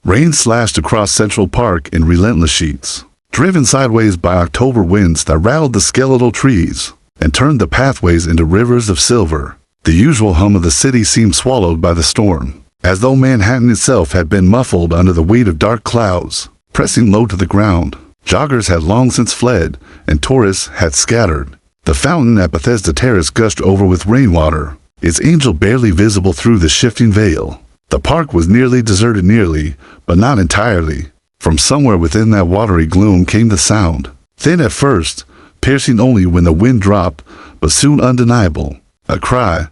Rain slashed across Central Park in relentless sheets, driven sideways by October winds that rattled the skeletal trees and turned the pathways into rivers of silver. The usual hum of the city seemed swallowed by the storm, as though Manhattan itself had been muffled under the weight of dark clouds, pressing low to the ground. Joggers had long since fled, and tourists had scattered. The fountain at Bethesda Terrace gushed over with rainwater, its angel barely visible through the shifting veil. The park was nearly deserted, but not entirely. From somewhere within that watery gloom came the sound, thin at first, piercing only when the wind dropped, but soon undeniable. A cry,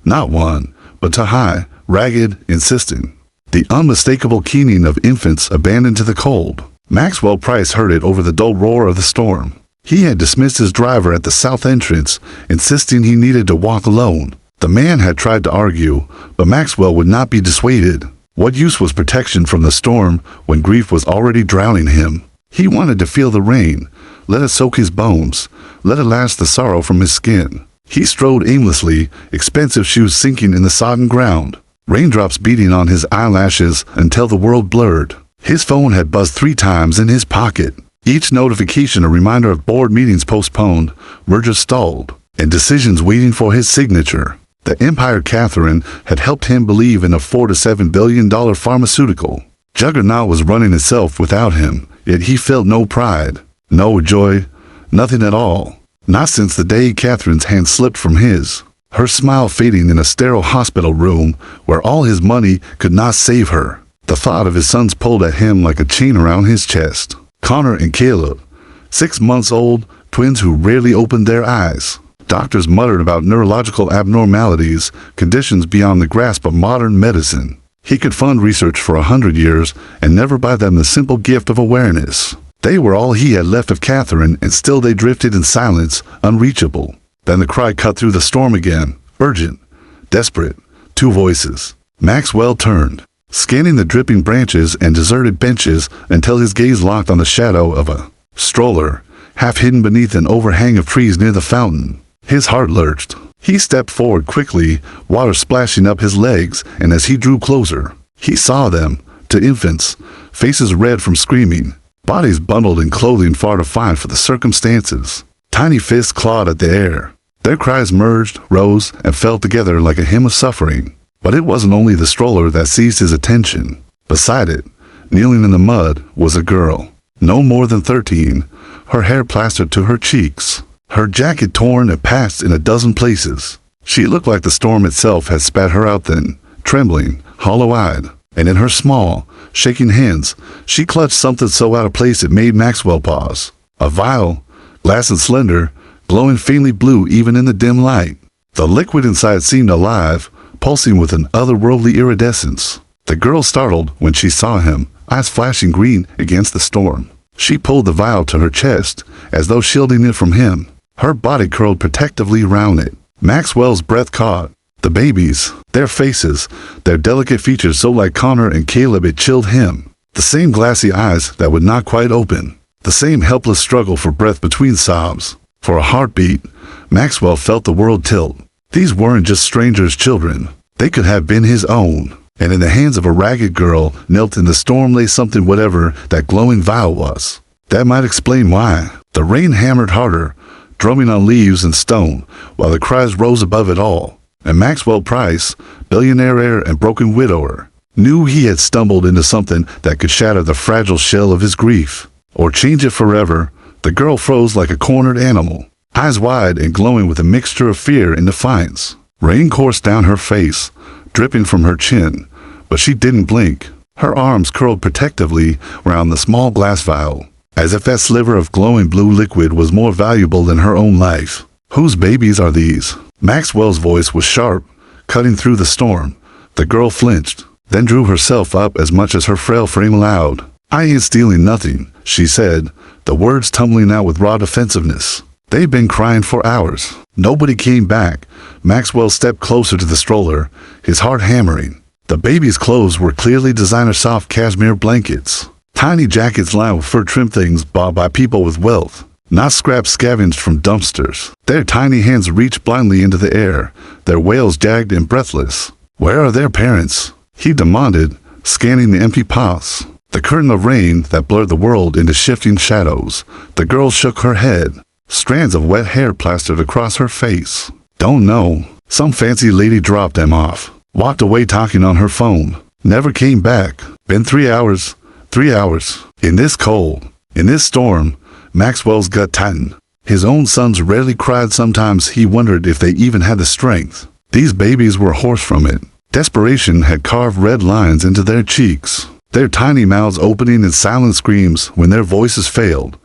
not one, but too high, ragged, insistent. The unmistakable keening of infants abandoned to the cold. Maxwell Price heard it over the dull roar of the storm. He had dismissed his driver at the south entrance, insisting he needed to walk alone. The man had tried to argue, but Maxwell would not be dissuaded. What use was protection from the storm when grief was already drowning him? He wanted to feel the rain, let it soak his bones, let it last the sorrow from his skin. He strode aimlessly, expensive shoes sinking in the sodden ground, raindrops beating on his eyelashes until the world blurred. His phone had buzzed 3 times in his pocket, each notification a reminder of board meetings postponed, mergers stalled, and decisions waiting for his signature. The Empire Catherine had helped him believe in a $4 to $7 billion pharmaceutical juggernaut was running itself without him, yet he felt no pride, no joy, nothing at all. Not since the day Catherine's hand slipped from his, her smile fading in a sterile hospital room where all his money could not save her. The thought of his sons pulled at him like a chain around his chest. Connor and Caleb, 6 months old, twins who rarely opened their eyes. Doctors muttered about neurological abnormalities, conditions beyond the grasp of modern medicine. He could fund research for 100 years and never buy them the simple gift of awareness. They were all he had left of Catherine, and still they drifted in silence, unreachable. Then the cry cut through the storm again, urgent, desperate, 2 voices. Maxwell turned, scanning the dripping branches and deserted benches until his gaze locked on the shadow of a stroller, half hidden beneath an overhang of trees near the fountain. His heart lurched. He stepped forward quickly, water splashing up his legs, and as he drew closer, he saw them, 2 infants, faces red from screaming, bodies bundled in clothing far too fine for the circumstances. Tiny fists clawed at the air. Their cries merged, rose, and fell together like a hymn of suffering. But it wasn't only the stroller that seized his attention. Beside it, kneeling in the mud, was a girl, no more than 13, her hair plastered to her cheeks, her jacket torn and patched in a dozen places. She looked like the storm itself had spat her out then, trembling, hollow-eyed, and in her small, shaking hands, she clutched something so out of place it made Maxwell pause. A vial, glass and slender, glowing faintly blue even in the dim light. The liquid inside seemed alive, pulsing with an otherworldly iridescence. The girl startled when she saw him, eyes flashing green against the storm. She pulled the vial to her chest, as though shielding it from him. Her body curled protectively round it. Maxwell's breath caught. The babies, their faces, their delicate features so like Connor and Caleb it chilled him. The same glassy eyes that would not quite open. The same helpless struggle for breath between sobs. For a heartbeat, Maxwell felt the world tilt. These weren't just strangers' children. They could have been his own. And in the hands of a ragged girl knelt in the storm lay something whatever that glowing vial was. That might explain why. The rain hammered harder, drumming on leaves and stone, while the cries rose above it all. And Maxwell Price, billionaire heir and broken widower, knew he had stumbled into something that could shatter the fragile shell of his grief, or change it forever. The girl froze like a cornered animal, eyes wide and glowing with a mixture of fear and defiance. Rain coursed down her face, dripping from her chin, but she didn't blink. Her arms curled protectively round the small glass vial, as if that sliver of glowing blue liquid was more valuable than her own life. Whose babies are these? Maxwell's voice was sharp, cutting through the storm. The girl flinched, then drew herself up as much as her frail frame allowed. "I ain't stealing nothing," she said, the words tumbling out with raw defensiveness. "They've been crying for hours. Nobody came back." Maxwell stepped closer to the stroller, his heart hammering. The baby's clothes were clearly designer soft cashmere blankets, tiny jackets lined with fur-trimmed things bought by people with wealth, not scraps scavenged from dumpsters. Their tiny hands reached blindly into the air, their wails jagged and breathless. "Where are their parents?" he demanded, scanning the empty pots. The curtain of rain that blurred the world into shifting shadows. The girl shook her head. Strands of wet hair plastered across her face. Don't know. Some fancy lady dropped them off. Walked away talking on her phone. Never came back. Been 3 hours. 3 hours. In this cold. In this storm. Maxwell's gut tightened. His own sons rarely cried. Sometimes he wondered if they even had the strength. These babies were hoarse from it. Desperation had carved red lines into their cheeks. Their tiny mouths opening in silent screams when their voices failed.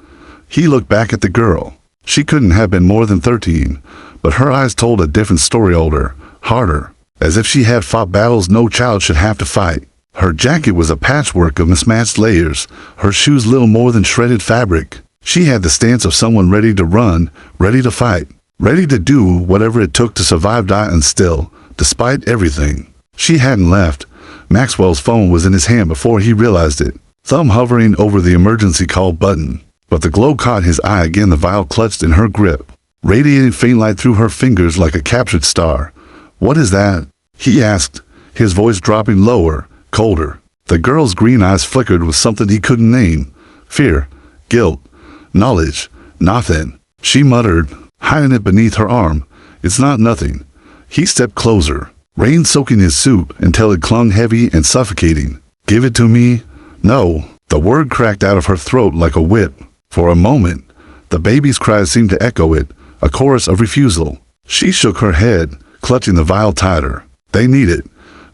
He looked back at the girl. She couldn't have been more than 13, but her eyes told a different story, older, harder, as if she had fought battles no child should have to fight. Her jacket was a patchwork of mismatched layers, her shoes little more than shredded fabric. She had the stance of someone ready to run, ready to fight, ready to do whatever it took to survive, die, and still, despite everything. She hadn't left. Maxwell's phone was in his hand before he realized it, thumb hovering over the emergency call button. But the glow caught his eye again, the vial clutched in her grip, radiating faint light through her fingers like a captured star. "What is that?" he asked, his voice dropping lower, colder. The girl's green eyes flickered with something he couldn't name. Fear, guilt, knowledge, nothing. She muttered, hiding it beneath her arm. "It's not nothing." He stepped closer, rain soaking his suit until it clung heavy and suffocating. "Give it to me." "No." The word cracked out of her throat like a whip. For a moment, the baby's cries seemed to echo it, a chorus of refusal. She shook her head, clutching the vial tighter. They need it.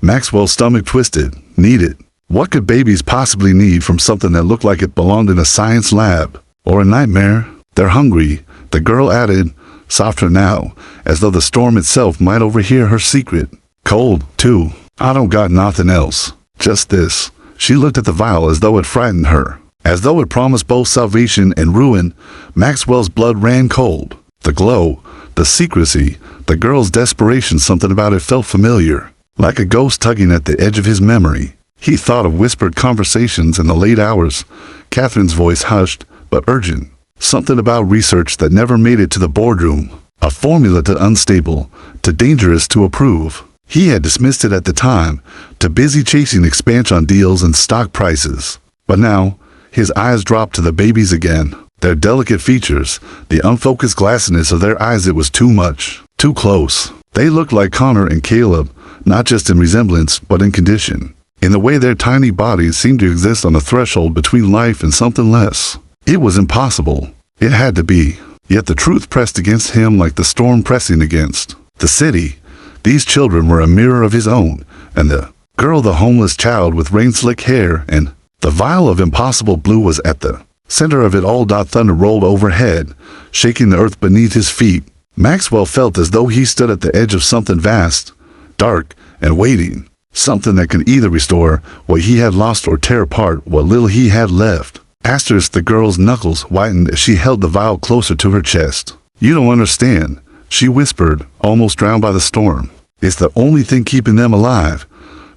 Maxwell's stomach twisted. Need it. What could babies possibly need from something that looked like it belonged in a science lab? Or a nightmare? "They're hungry," the girl added, softer now, as though the storm itself might overhear her secret. "Cold, too. I don't got nothing else. Just this." She looked at the vial as though it frightened her. As though it promised both salvation and ruin. Maxwell's blood ran cold. The glow, the secrecy, the girl's desperation, something about it felt familiar, like a ghost tugging at the edge of his memory. He thought of whispered conversations in the late hours, Catherine's voice hushed but urgent, something about research that never made it to the boardroom, a formula too unstable, too dangerous to approve. He had dismissed it at the time, too busy chasing expansion deals and stock prices. But now, his eyes dropped to the babies again. Their delicate features, the unfocused glassiness of their eyes, it was too much, too close. They looked like Connor and Caleb, not just in resemblance, but in condition. In the way their tiny bodies seemed to exist on the threshold between life and something less. It was impossible. It had to be. Yet the truth pressed against him like the storm pressing against the city. These children were a mirror of his own, and the girl, the homeless child with rain-slick hair, and the vial of impossible blue was at the center of it all. Thunder rolled overhead, shaking the earth beneath his feet. Maxwell felt as though he stood at the edge of something vast, dark, and waiting. Something that could either restore what he had lost or tear apart what little he had left. Asterisk, the girl's knuckles whitened as she held the vial closer to her chest. "You don't understand," she whispered, almost drowned by the storm. "It's the only thing keeping them alive."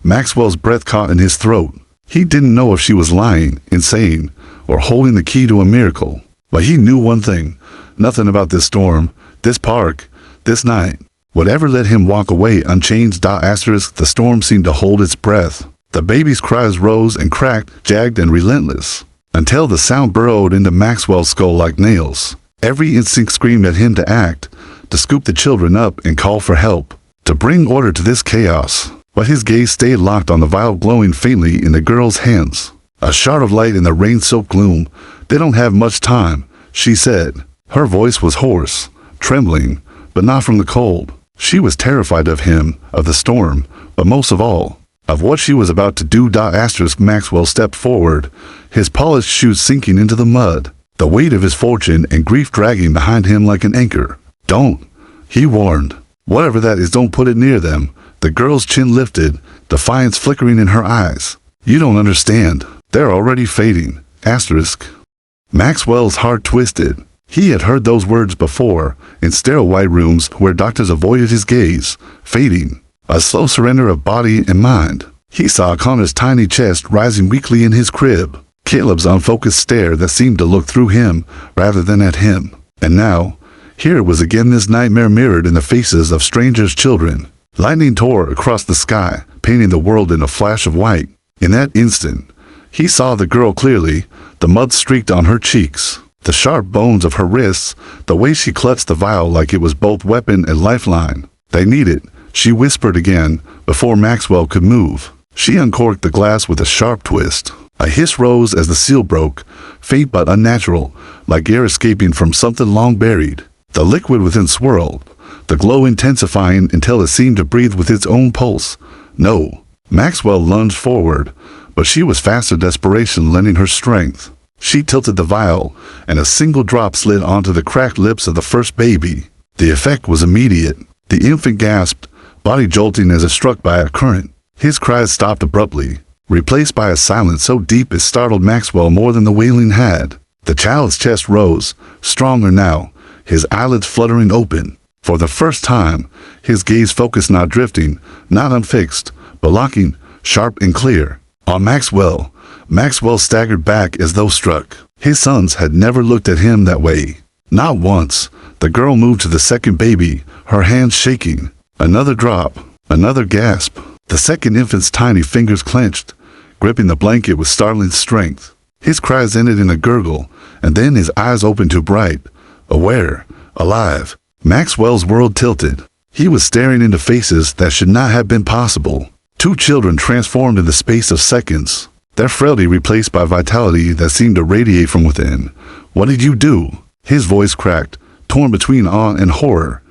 Maxwell's breath caught in his throat. He didn't know if she was lying, insane, or holding the key to a miracle. But he knew one thing. Nothing about this storm, this park, this night would ever let him walk away unchanged. Asterisk, the storm seemed to hold its breath. The baby's cries rose and cracked, jagged and relentless, until the sound burrowed into Maxwell's skull like nails. Every instinct screamed at him to act, to scoop the children up and call for help, to bring order to this chaos. But his gaze stayed locked on the vial glowing faintly in the girl's hands. A shard of light in the rain-soaked gloom. "They don't have much time," she said. Her voice was hoarse, trembling, but not from the cold. She was terrified of him, of the storm, but most of all, of what she was about to do. Asterisk, Maxwell stepped forward, his polished shoes sinking into the mud, the weight of his fortune and grief dragging behind him like an anchor. "Don't," he warned. "Whatever that is, don't put it near them." The girl's chin lifted, defiance flickering in her eyes. "You don't understand. They're already fading." Asterisk. Maxwell's heart twisted. He had heard those words before, in sterile white rooms where doctors avoided his gaze. Fading. A slow surrender of body and mind. He saw Connor's tiny chest rising weakly in his crib. Caleb's unfocused stare that seemed to look through him rather than at him. And now, here was again this nightmare mirrored in the faces of strangers' children. Lightning tore across the sky, painting the world in a flash of white. In that instant, he saw the girl clearly, the mud streaked on her cheeks, the sharp bones of her wrists, the way she clutched the vial like it was both weapon and lifeline. They need it, she whispered again, before Maxwell could move. She uncorked the glass with a sharp twist. A hiss rose as the seal broke, faint but unnatural, like air escaping from something long buried. The liquid within swirled, the glow intensifying until it seemed to breathe with its own pulse. No. Maxwell lunged forward, but she was faster desperation lending her strength. She tilted the vial, and a single drop slid onto the cracked lips of the first baby. The effect was immediate. The infant gasped, body jolting as if struck by a current. His cries stopped abruptly, replaced by a silence so deep it startled Maxwell more than the wailing had. The child's chest rose, stronger now, his eyelids fluttering open. For the first time, his gaze focused not drifting, not unfixed, but locking, sharp and clear, on Maxwell. Maxwell staggered back as though struck. His sons had never looked at him that way. Not once. The girl moved to the second baby, her hands shaking. Another drop, another gasp. The second infant's tiny fingers clenched, gripping the blanket with startling strength. His cries ended in a gurgle, and then his eyes opened too bright, aware, alive. Maxwell's world tilted. He was staring into faces that should not have been possible. Two children transformed in the space of seconds, their frailty replaced by vitality that seemed to radiate from within. "What did you do?" His voice cracked, torn between awe and horror.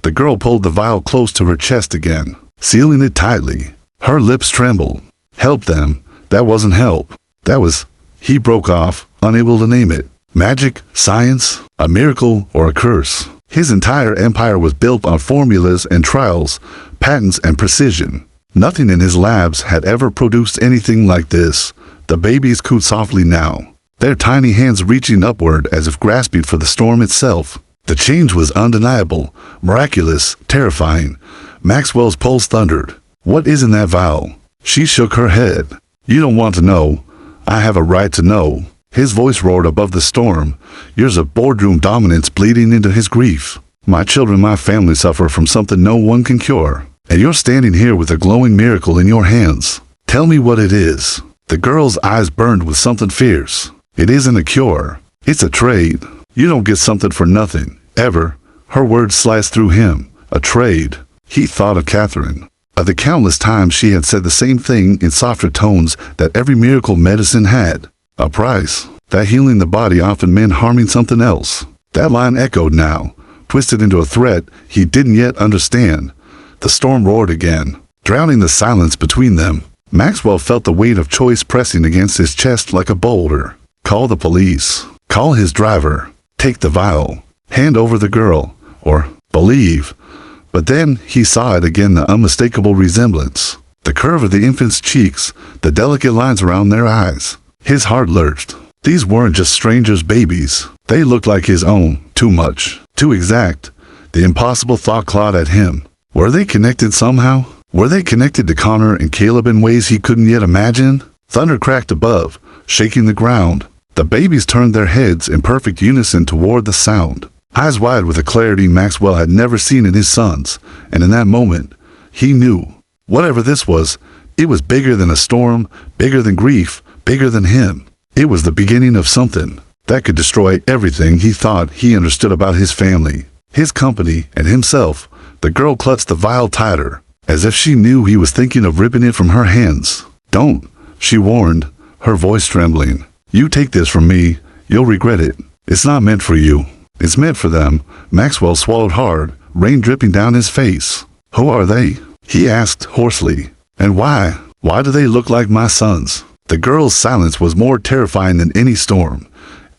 The girl pulled the vial close to her chest again, sealing it tightly. Her lips trembled. "Help them. That wasn't help. That was..." He broke off, unable to name it. Magic? Science? A miracle or a curse? His entire empire was built on formulas and trials, patents and precision. Nothing in his labs had ever produced anything like this. The babies cooed softly now, their tiny hands reaching upward as if grasping for the storm itself. The change was undeniable, miraculous, terrifying. Maxwell's pulse thundered. "What is in that vial?" She shook her head. "You don't want to know. I have a right to know." His voice roared above the storm, years of boardroom dominance bleeding into his grief. "My children, my family suffer from something no one can cure. And you're standing here with a glowing miracle in your hands. Tell me what it is." The girl's eyes burned with something fierce. "It isn't a cure. It's a trade. You don't get something for nothing, ever." Her words sliced through him. A trade. He thought of Catherine, of the countless times she had said the same thing in softer tones that every miracle medicine had. A price. That healing the body often meant harming something else. That line echoed now, twisted into a threat he didn't yet understand. The storm roared again, drowning the silence between them. Maxwell felt the weight of choice pressing against his chest like a boulder. Call the police. Call his driver. Take the vial. Hand over the girl. Or believe. But then he saw it again, the unmistakable resemblance. The curve of the infant's cheeks, the delicate lines around their eyes. His heart lurched. These weren't just strangers' babies. They looked like his own. Too much. Too exact. The impossible thought clawed at him. Were they connected somehow? Were they connected to Connor and Caleb in ways he couldn't yet imagine? Thunder cracked above, shaking the ground. The babies turned their heads in perfect unison toward the sound, eyes wide with a clarity Maxwell had never seen in his sons, and in that moment, he knew. Whatever this was, it was bigger than a storm, bigger than grief, bigger than him. It was the beginning of something that could destroy everything he thought he understood about his family, his company, and himself. The girl clutched the vial tighter, as if she knew he was thinking of ripping it from her hands. "Don't," she warned, her voice trembling. "You take this from me, you'll regret it. It's not meant for you. It's meant for them." Maxwell swallowed hard, rain dripping down his face. "Who are they?" he asked hoarsely. "And why? Why do they look like my sons?" The girl's silence was more terrifying than any storm.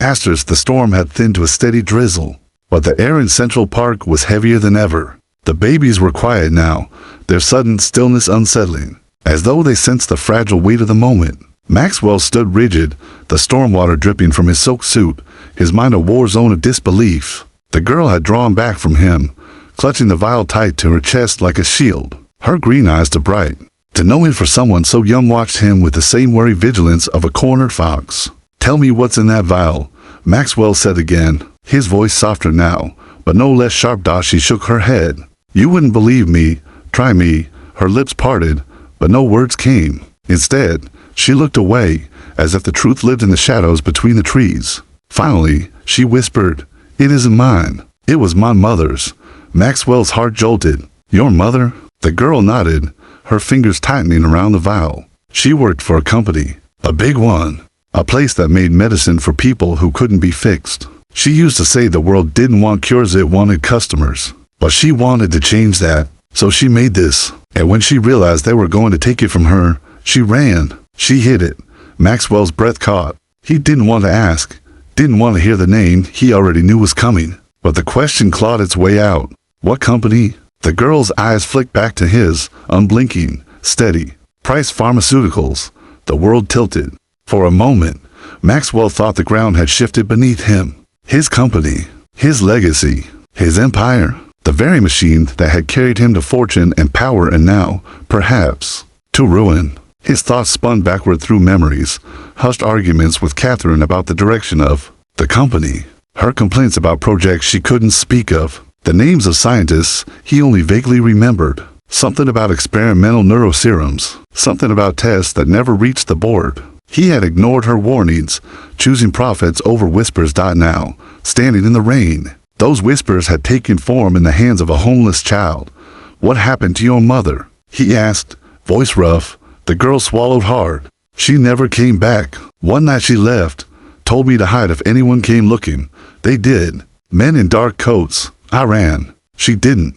Asterisk, the storm had thinned to a steady drizzle, but the air in Central Park was heavier than ever. The babies were quiet now, their sudden stillness unsettling, as though they sensed the fragile weight of the moment. Maxwell stood rigid, the storm water dripping from his soaked suit, his mind a war zone of disbelief. The girl had drawn back from him, clutching the vial tight to her chest like a shield, her green eyes too bright. To know him for someone so young watched him with the same wary vigilance of a cornered fox. "Tell me what's in that vial," Maxwell said again, his voice softer now, but no less sharp. She shook her head. "You wouldn't believe me. Try me." Her lips parted, but no words came. Instead, She looked away, as if the truth lived in the shadows between the trees. Finally, she whispered, "It isn't mine. It was my mother's." Maxwell's heart jolted. "Your mother?" The girl nodded, her fingers tightening around the vial. "She worked for a company. A big one. A place that made medicine for people who couldn't be fixed. She used to say the world didn't want cures, it wanted customers. But she wanted to change that, so she made this. And when she realized they were going to take it from her, she ran. She hid it." Maxwell's breath caught. He didn't want to ask, didn't want to hear the name he already knew was coming. But the question clawed its way out. "What company?" The girl's eyes flicked back to his, unblinking, steady. "Price Pharmaceuticals." The world tilted. For a moment, Maxwell thought the ground had shifted beneath him. His company, his legacy, his empire, the very machine that had carried him to fortune and power, and now, perhaps, to ruin. His thoughts spun backward through memories, hushed arguments with Catherine about the direction of the company, her complaints about projects she couldn't speak of, the names of scientists he only vaguely remembered, something about experimental neuroserums, something about tests that never reached the board. He had ignored her warnings, choosing profits over whispers. Now, standing in the rain, those whispers had taken form in the hands of a homeless child. "What happened to your mother?" he asked, voice rough. The girl swallowed hard. "She never came back. One night she left, told me to hide if anyone came looking. They did. Men in dark coats. I ran. She didn't."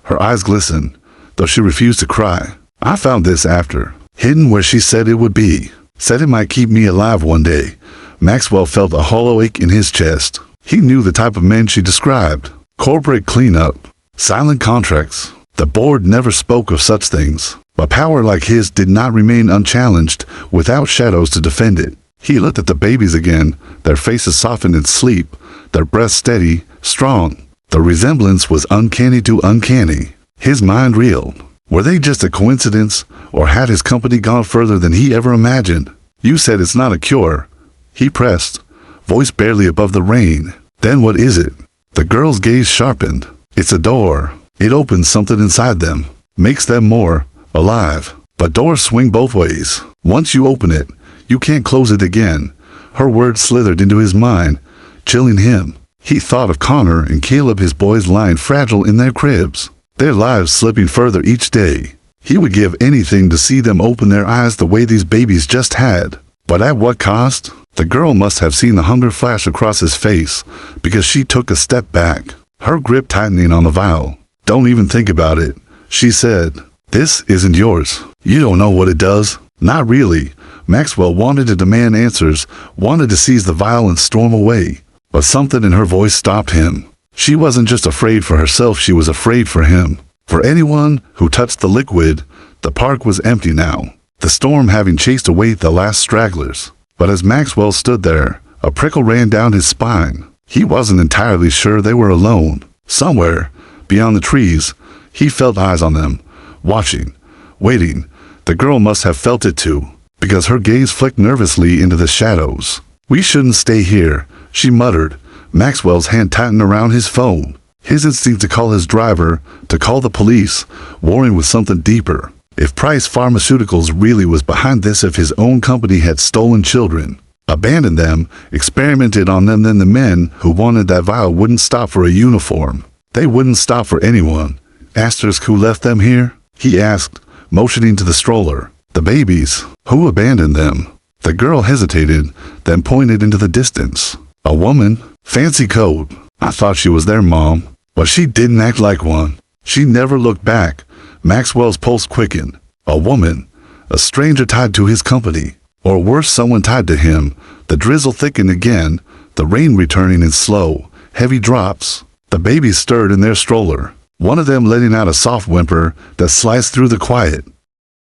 Her eyes glistened, though she refused to cry. "I found this after, hidden where she said it would be. Said it might keep me alive one day." Maxwell felt a hollow ache in his chest. He knew the type of men she described. Corporate cleanup. Silent contracts. The board never spoke of such things. But power like his did not remain unchallenged, without shadows to defend it. He looked at the babies again, their faces softened in sleep, their breaths steady, strong. The resemblance was uncanny to uncanny. His mind reeled. Were they just a coincidence, or had his company gone further than he ever imagined? "You said it's not a cure," he pressed, voice barely above the rain. "Then what is it?" The girl's gaze sharpened. "It's a door. It opens something inside them, makes them more alive. But doors swing both ways. Once you open it, you can't close it again." Her words slithered into his mind, chilling him. He thought of Connor and Caleb, his boys lying fragile in their cribs, their lives slipping further each day. He would give anything to see them open their eyes the way these babies just had. But at what cost? The girl must have seen the hunger flash across his face, because she took a step back, her grip tightening on the vial. "Don't even think about it," she said. "This isn't yours. You don't know what it does." Not really. Maxwell wanted to demand answers, wanted to seize the vial and storm away. But something in her voice stopped him. She wasn't just afraid for herself, she was afraid for him. For anyone who touched the liquid. The park was empty now, the storm having chased away the last stragglers. But as Maxwell stood there, a prickle ran down his spine. He wasn't entirely sure they were alone. Somewhere, beyond the trees, he felt eyes on them, watching, waiting. The girl must have felt it too, because her gaze flicked nervously into the shadows. "We shouldn't stay here," she muttered. Maxwell's hand tightened around his phone. His instinct to call his driver, to call the police, warring with something deeper. If Price Pharmaceuticals really was behind this, if his own company had stolen children, abandoned them, experimented on them, then the men who wanted that vial wouldn't stop for a uniform. They wouldn't stop for anyone. Asterisk, who left them here? He asked, motioning to the stroller. The babies. Who abandoned them? The girl hesitated, then pointed into the distance. A woman? Fancy coat. I thought she was their mom, but she didn't act like one. She never looked back. Maxwell's pulse quickened. A woman. A stranger tied to his company. Or worse, someone tied to him. The drizzle thickened again, the rain returning in slow, heavy drops. The babies stirred in their stroller, one of them letting out a soft whimper that sliced through the quiet.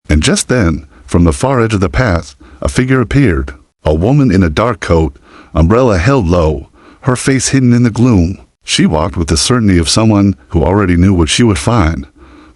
And just then, from the far edge of the path, a figure appeared. A woman in a dark coat, umbrella held low, her face hidden in the gloom. She walked with the certainty of someone who already knew what she would find.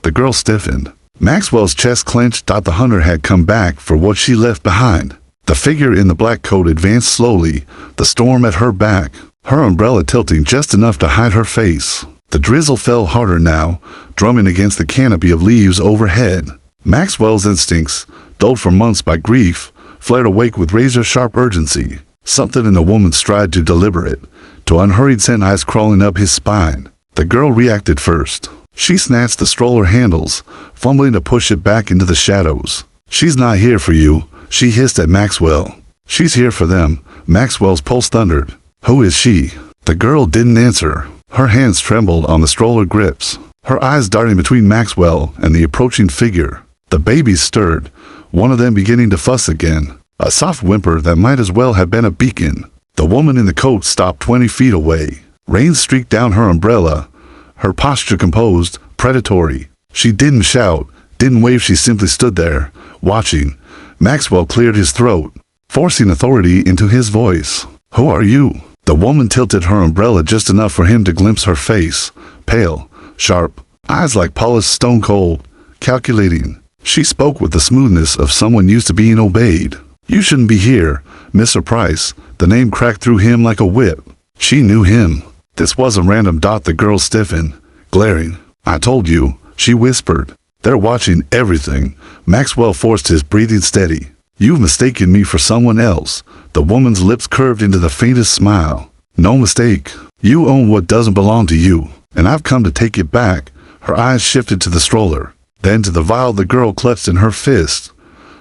The girl stiffened. Maxwell's chest clenched. The hunter had come back for what she left behind. The figure in the black coat advanced slowly, the storm at her back, her umbrella tilting just enough to hide her face. The drizzle fell harder now, drumming against the canopy of leaves overhead. Maxwell's instincts, dulled for months by grief, flared awake with razor-sharp urgency. Something in the woman's stride too deliberate, to unhurried sent ice crawling up his spine. The girl reacted first. She snatched the stroller handles, fumbling to push it back into the shadows. "She's not here for you," she hissed at Maxwell. "She's here for them." Maxwell's pulse thundered. "Who is she?" The girl didn't answer. Her hands trembled on the stroller grips, her eyes darting between Maxwell and the approaching figure. The babies stirred, one of them beginning to fuss again, a soft whimper that might as well have been a beacon. The woman in the coat stopped 20 feet away. Rain streaked down her umbrella, her posture composed, predatory. She didn't shout, didn't wave, she simply stood there, watching. Maxwell cleared his throat, forcing authority into his voice. "Who are you?" The woman tilted her umbrella just enough for him to glimpse her face, pale, sharp, eyes like polished stone cold, calculating. She spoke with the smoothness of someone used to being obeyed. "You shouldn't be here, Mr. Price." The name cracked through him like a whip. She knew him. This wasn't random. The girl stiffened, glaring. "I told you," she whispered. "They're watching everything." Maxwell forced his breathing steady. "You've mistaken me for someone else." The woman's lips curved into the faintest smile. "No mistake. You own what doesn't belong to you, and I've come to take it back." Her eyes shifted to the stroller, then to the vial the girl clutched in her fist.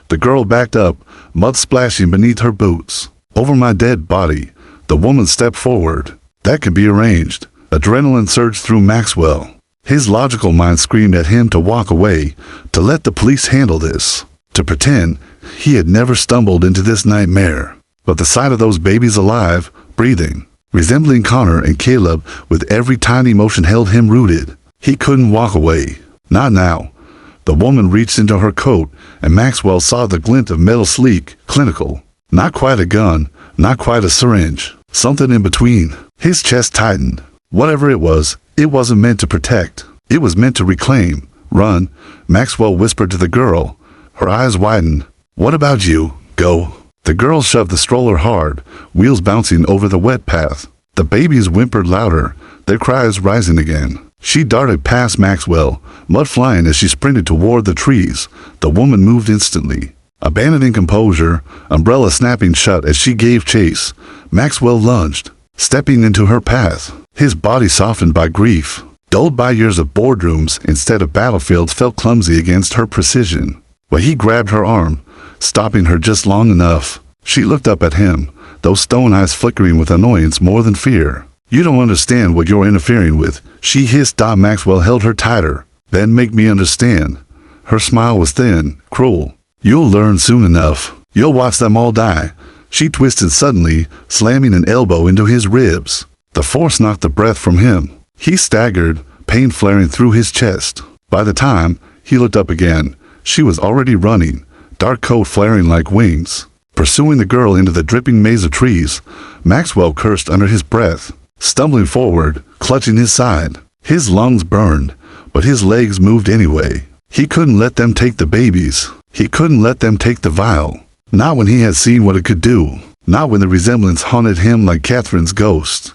The girl backed up, mud splashing beneath her boots. "Over my dead body." The woman stepped forward. "That can be arranged." Adrenaline surged through Maxwell. His logical mind screamed at him to walk away, to let the police handle this, to pretend he had never stumbled into this nightmare. But the sight of those babies alive, breathing, resembling Connor and Caleb, with every tiny motion held him rooted. He couldn't walk away. Not now. The woman reached into her coat, and Maxwell saw the glint of metal, sleek, clinical. Not quite a gun, not quite a syringe. Something in between. His chest tightened. Whatever it wasn't meant to protect. It was meant to reclaim. "Run," Maxwell whispered to the girl. Her eyes widened. "What about you? Go." The girl shoved the stroller hard, wheels bouncing over the wet path. The babies whimpered louder, their cries rising again. She darted past Maxwell, mud flying as she sprinted toward the trees. The woman moved instantly, abandoning composure, umbrella snapping shut as she gave chase. Maxwell lunged, stepping into her path. His body softened by grief, dulled by years of boardrooms instead of battlefields, felt clumsy against her precision. But he grabbed her arm, stopping her just long enough. She looked up at him, those stone eyes flickering with annoyance more than fear. "You don't understand what you're interfering with," she hissed. Maxwell held her tighter. "Then make me understand." Her smile was thin, cruel. "You'll learn soon enough. You'll watch them all die." She twisted suddenly, slamming an elbow into his ribs. The force knocked the breath from him. He staggered, pain flaring through his chest. By the time he looked up again, she was already running, dark coat flaring like wings, pursuing the girl into the dripping maze of trees. Maxwell cursed under his breath, stumbling forward, clutching his side. His lungs burned, but his legs moved anyway. He couldn't let them take the babies. He couldn't let them take the vial. Not when he had seen what it could do. Not when the resemblance haunted him like Catherine's ghost.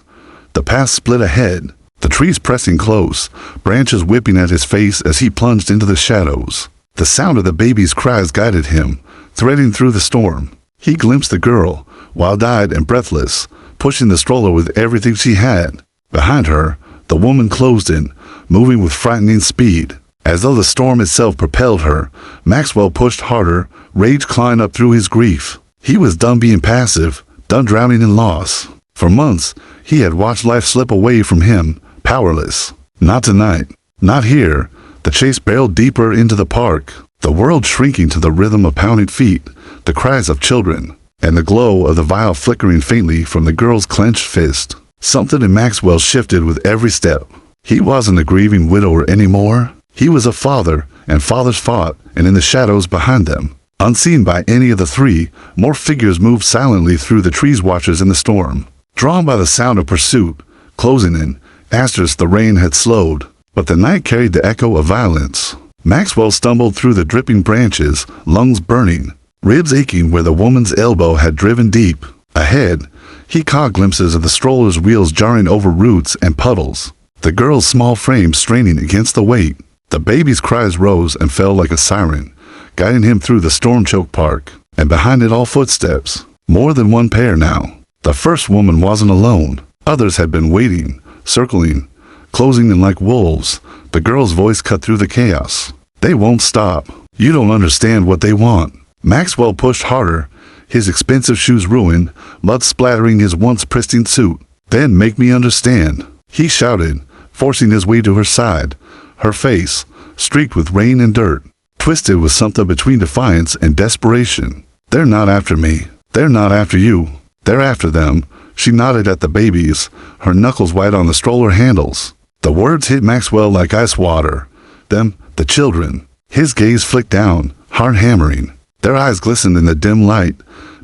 The path split ahead, the trees pressing close, branches whipping at his face as he plunged into the shadows. The sound of the baby's cries guided him, threading through the storm. He glimpsed the girl, wild-eyed and breathless, pushing the stroller with everything she had. Behind her, the woman closed in, moving with frightening speed. As though the storm itself propelled her, Maxwell pushed harder, rage clawing up through his grief. He was done being passive, done drowning in loss. For months, he had watched life slip away from him, powerless. Not tonight. Not here. The chase barreled deeper into the park, the world shrinking to the rhythm of pounding feet, the cries of children, and the glow of the vial flickering faintly from the girl's clenched fist. Something in Maxwell shifted with every step. He wasn't a grieving widower anymore. He was a father, and fathers fought, and in the shadows behind them, unseen by any of the three, more figures moved silently through the trees, watchers in the storm. Drawn by the sound of pursuit, closing in, the rain had slowed, but the night carried the echo of violence. Maxwell stumbled through the dripping branches, lungs burning, ribs aching where the woman's elbow had driven deep. Ahead, he caught glimpses of the stroller's wheels jarring over roots and puddles, the girl's small frame straining against the weight. The baby's cries rose and fell like a siren, guiding him through the storm-choked park. and behind it all footsteps. More than one pair now. The first woman wasn't alone. Others had been waiting, circling, closing in like wolves. The girl's voice cut through the chaos. They won't stop. You don't understand what they want. Maxwell pushed harder, his expensive shoes ruined, mud splattering his once pristine suit. Then make me understand, he shouted, forcing his way to her side, her face, streaked with rain and dirt, twisted with something between defiance and desperation. They're not after me. They're not after you. They're after them. She nodded at the babies, her knuckles white on the stroller handles. The words hit Maxwell like ice water. Them, the children. His gaze flicked down, heart hammering. Their eyes glistened in the dim light,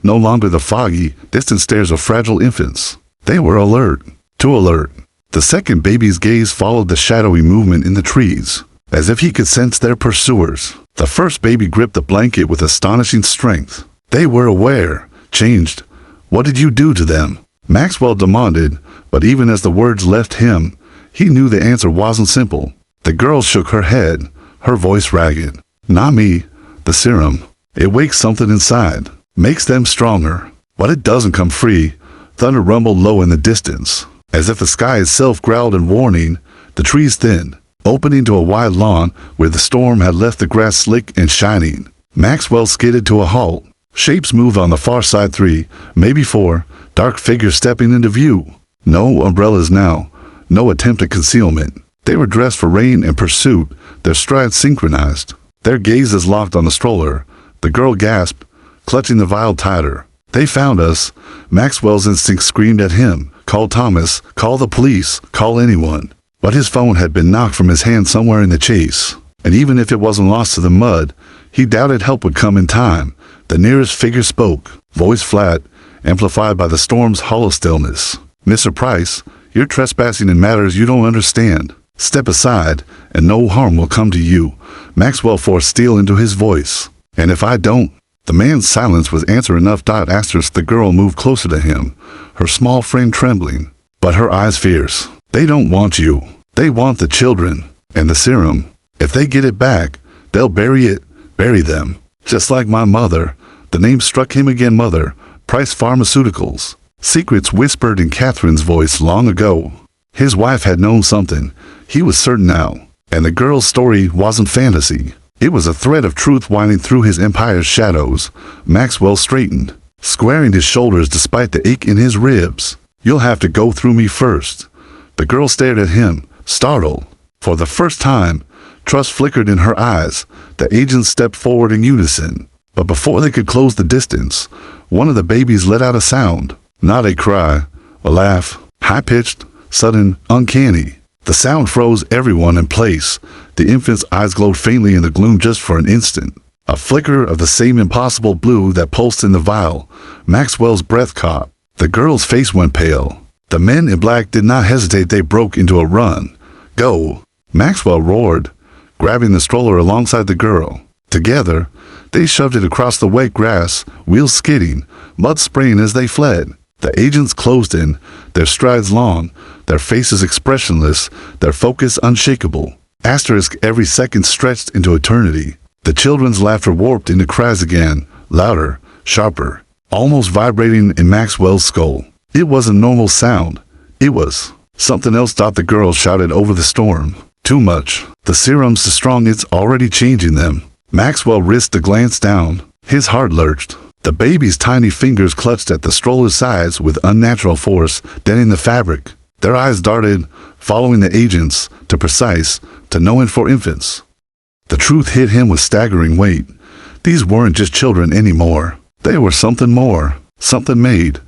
no longer the foggy, distant stares of fragile infants. They were alert, too alert. The second baby's gaze followed the shadowy movement in the trees, as if he could sense their pursuers. The first baby gripped the blanket with astonishing strength. They were aware, changed. What did you do to them? Maxwell demanded, but even as the words left him, he knew the answer wasn't simple. The girl shook her head, her voice ragged. Not me, the serum. It wakes something inside, makes them stronger. But it doesn't come free. Thunder rumbled low in the distance, as if the sky itself growled in warning. The trees thinned, opening to a wide lawn where the storm had left the grass slick and shining. Maxwell skidded to a halt. Shapes moved on the far side, 3, maybe 4, dark figures stepping into view. No umbrellas now, no attempt at concealment. They were dressed for rain and pursuit, their strides synchronized, their gazes locked on the stroller. The girl gasped, clutching the vial tighter. They found us. Maxwell's instinct screamed at him. Call Thomas, call the police, call anyone. But his phone had been knocked from his hand somewhere in the chase. And even if it wasn't lost to the mud, he doubted help would come in time. The nearest figure spoke, voice flat, amplified by the storm's hollow stillness. Mr. Price, you're trespassing in matters you don't understand. Step aside, and no harm will come to you. Maxwell forced steel into his voice. And if I don't? The man's silence was answer enough. The girl moved closer to him, her small frame trembling, but her eyes fierce. They don't want you. They want the children, and the serum. If they get it back, they'll bury them. Just like my mother. The name struck him again. Mother, Price Pharmaceuticals. Secrets whispered in Catherine's voice long ago. His wife had known something. He was certain now. And the girl's story wasn't fantasy. It was a thread of truth winding through his empire's shadows. Maxwell straightened, squaring his shoulders despite the ache in his ribs. You'll have to go through me first. The girl stared at him, startled. For the first time, trust flickered in her eyes. The agents stepped forward in unison. But before they could close the distance, one of the babies let out a sound. Not a cry, a laugh, high-pitched, sudden, uncanny. The sound froze everyone in place. The infant's eyes glowed faintly in the gloom just for an instant. A flicker of the same impossible blue that pulsed in the vial. Maxwell's breath caught. The girl's face went pale. The men in black did not hesitate. They broke into a run. Go! Maxwell roared, grabbing the stroller alongside the girl. Together, they shoved it across the wet grass, wheels skidding, mud spraying as they fled. The agents closed in, their strides long, their faces expressionless, their focus unshakable. Asterisk every second stretched into eternity. The children's laughter warped into cries again, louder, sharper, almost vibrating in Maxwell's skull. It wasn't normal sound. It was something else. The girl shouted over the storm. Too much. The serum's too strong. It's already changing them. Maxwell risked a glance down. His heart lurched. The baby's tiny fingers clutched at the stroller's sides with unnatural force, denting the fabric. Their eyes darted, following the agents, to precise, to knowing for infants. The truth hit him with staggering weight. These weren't just children anymore. They were something more, something made.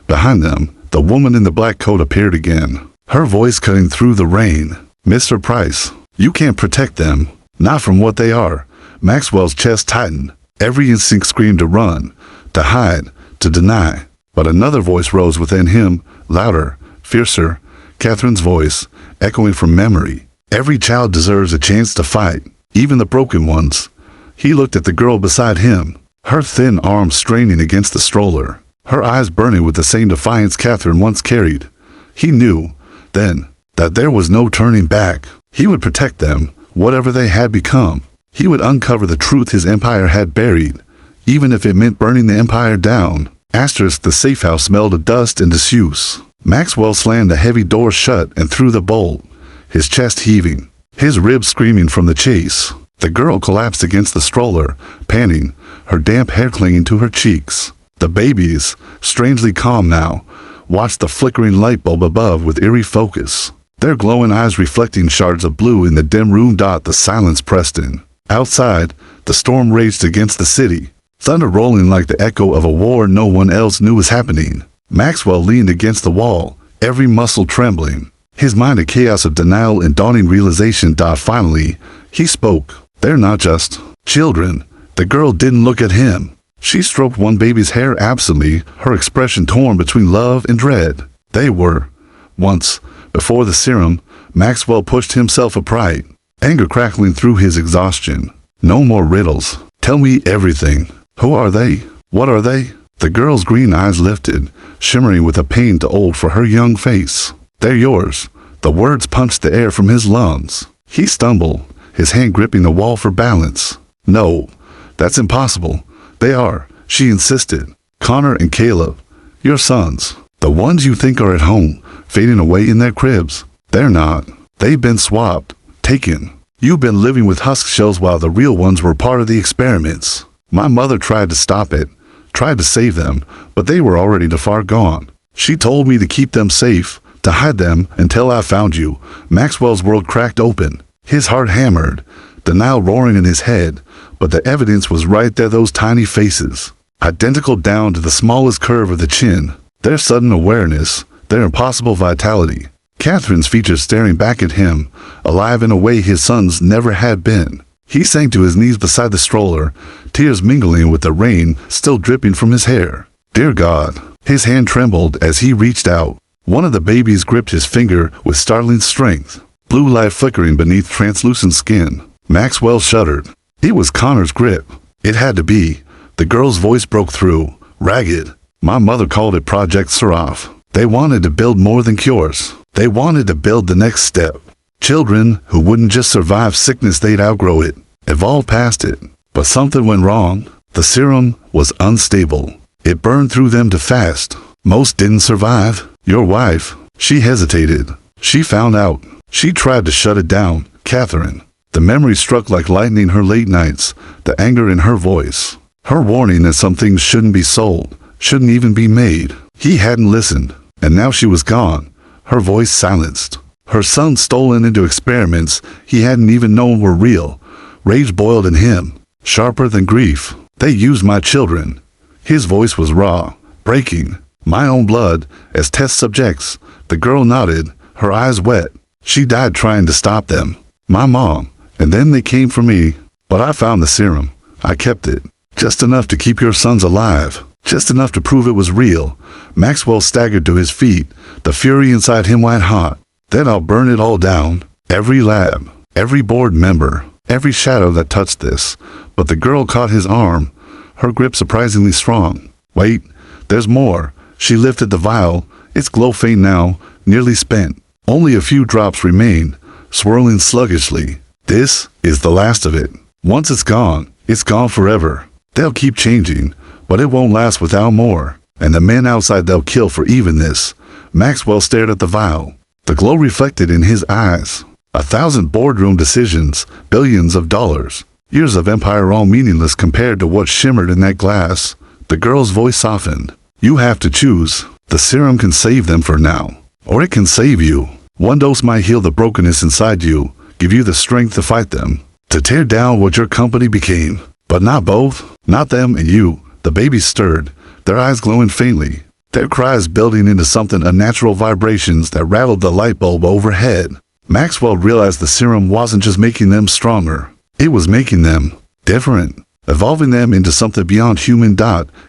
Behind them, the woman in the black coat appeared again, her voice cutting through the rain. Mr. Price, you can't protect them, not from what they are. Maxwell's chest tightened. Every instinct screamed to run, to hide, to deny. But another voice rose within him, louder, fiercer. Catherine's voice, echoing from memory. Every child deserves a chance to fight, even the broken ones. He looked at the girl beside him, her thin arms straining against the stroller, her eyes burning with the same defiance Catherine once carried. He knew, then, that there was no turning back. He would protect them, whatever they had become. He would uncover the truth his empire had buried. even if it meant burning the empire down. Asterisk, the safe house smelled of dust and disuse. Maxwell slammed the heavy door shut and threw the bolt, his chest heaving, his ribs screaming from the chase. The girl collapsed against the stroller, panting, her damp hair clinging to her cheeks. The babies, strangely calm now, watched the flickering light bulb above with eerie focus, their glowing eyes reflecting shards of blue in the dim room. The silence pressed in. Outside, the storm raged against the city, thunder rolling like the echo of a war no one else knew was happening. Maxwell leaned against the wall, every muscle trembling, his mind a chaos of denial and dawning realization. Finally, he spoke. They're not just children. The girl didn't look at him. She stroked one baby's hair absently, her expression torn between love and dread. They were. Once, before the serum, Maxwell pushed himself upright, anger crackling through his exhaustion. No more riddles. Tell me everything. Who are they? What are they? The girl's green eyes lifted, shimmering with a pain too old for her young face. They're yours. The words punched the air from his lungs. He stumbled, his hand gripping the wall for balance. No, that's impossible. They are, she insisted. Connor and Caleb, your sons. The ones you think are at home, fading away in their cribs. They're not. They've been swapped, taken. You've been living with husk shells while the real ones were part of the experiments. My mother tried to stop it, tried to save them, but they were already too far gone. She told me to keep them safe, to hide them until I found you. Maxwell's world cracked open. His heart hammered, denial roaring in his head, but the evidence was right there, those tiny faces, identical down to the smallest curve of the chin, their sudden awareness, their impossible vitality. Catherine's features staring back at him, alive in a way his sons never had been. He sank to his knees beside the stroller, tears mingling with the rain still dripping from his hair. Dear God, his hand trembled as he reached out. One of the babies gripped his finger with startling strength, blue light flickering beneath translucent skin. Maxwell shuddered. It was Connor's grip. It had to be. The girl's voice broke through, ragged. My mother called it Project Seraph. They wanted to build more than cures. They wanted to build the next step. Children who wouldn't just survive sickness, they'd outgrow it, evolve past it. But something went wrong. The serum was unstable. It burned through them too fast. Most didn't survive. Your wife, she hesitated. She found out. She tried to shut it down. Catherine. The memory struck like lightning, her late nights, the anger in her voice, her warning that some things shouldn't be sold, shouldn't even be made. He hadn't listened, and now she was gone, her voice silenced. Her son stolen into experiments he hadn't even known were real. Rage boiled in him, sharper than grief. They used my children. His voice was raw, breaking. My own blood, as test subjects. The girl nodded, her eyes wet. She died trying to stop them. My mom. And then they came for me. But I found the serum. I kept it. Just enough to keep your sons alive. Just enough to prove it was real. Maxwell staggered to his feet, the fury inside him white hot. Then I'll burn it all down. Every lab, every board member, every shadow that touched this. But the girl caught his arm, her grip surprisingly strong. Wait, there's more. She lifted the vial, its glow faint now, nearly spent. Only a few drops remain, swirling sluggishly. This is the last of it. Once it's gone forever. They'll keep changing, but it won't last without more. And the men outside they'll kill for even this. Maxwell stared at the vial, the glow reflected in his eyes. 1,000 boardroom decisions, billions of dollars. Years of empire all meaningless compared to what shimmered in that glass. The girl's voice softened. You have to choose. The serum can save them for now, or it can save you. One dose might heal the brokenness inside you, give you the strength to fight them, to tear down what your company became. But not both, not them and you. The babies stirred, their eyes glowing faintly, their cries building into something unnatural, vibrations that rattled the light bulb overhead. Maxwell realized the serum wasn't just making them stronger, it was making them different, evolving them into something beyond human.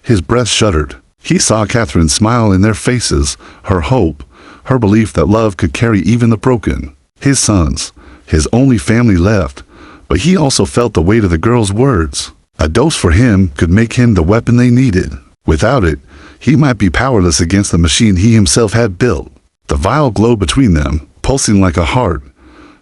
His breath shuddered. He saw Catherine smile in their faces, her hope, her belief that love could carry even the broken. His sons, his only family left, but he also felt the weight of the girl's words. A dose for him could make him the weapon they needed. Without it, he might be powerless against the machine he himself had built. The vial glowed between them, pulsing like a heart.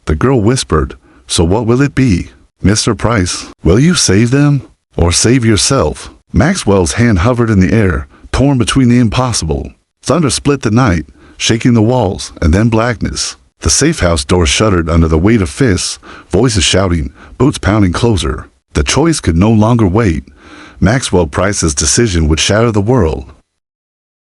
The girl whispered, "So what will it be? Mr. Price, will you save them? Or save yourself?" Maxwell's hand hovered in the air, torn between the impossible. Thunder split the night, shaking the walls, and then blackness. The safe house door shuddered under the weight of fists, voices shouting, boots pounding closer. The choice could no longer wait. Maxwell Price's decision would shatter the world.